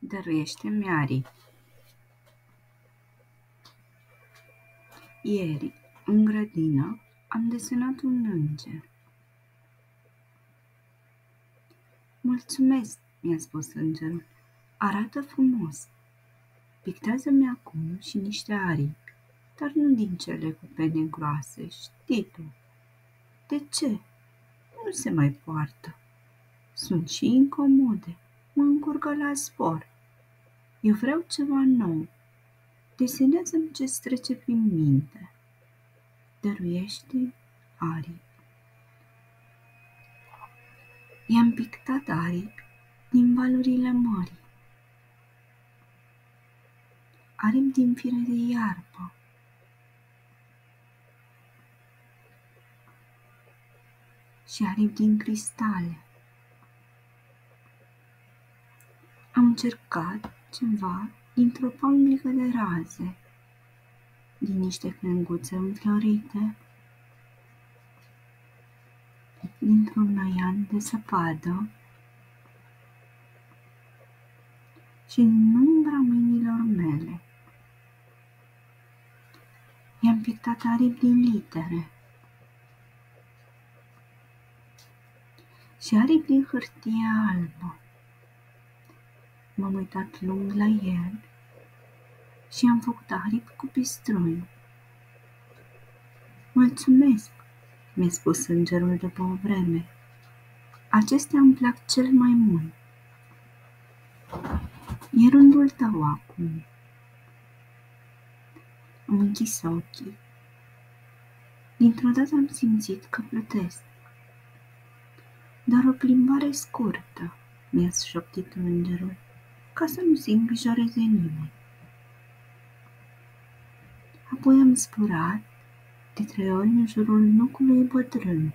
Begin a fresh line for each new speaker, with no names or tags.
Dăruiește-mi aripi. Ieri, în grădină, am desenat un înger. Mulțumesc, mi-a spus îngerul. Arată frumos. Pictează-mi acum și niște aripi, dar nu din cele cu pene groase, știi tu. De ce? Nu se mai poartă. Sunt și incomode. Mă încurcă la zbor. Eu vreau ceva nou. Desenează-mi ce-ți trece prin minte. Dăruiește aripi. I-am pictat aripi din valurile mării. Aripi din fire de iarbă. Și aripi din cristale. Am încercat ceva dintr-o palmică de raze, din niște crenguțe înflorite, dintr-un năian de zăpadă și în umbra mâinilor mele. I-am pictat aripi din litere și aripi din hârtie albă. M-am uitat lung la el și am făcut aripi cu pistruni. Mulțumesc, mi-a spus îngerul după o vreme. Acestea îmi plac cel mai mult. E rândul tău acum. Am închis ochii. Dintr-o dată am simțit că plutesc. Doar o plimbare scurtă, mi-a șoptit îngerul, ca să nu se îngrijoreze nimeni. Apoi am zburat de 3 ori în jurul nucului bătrân.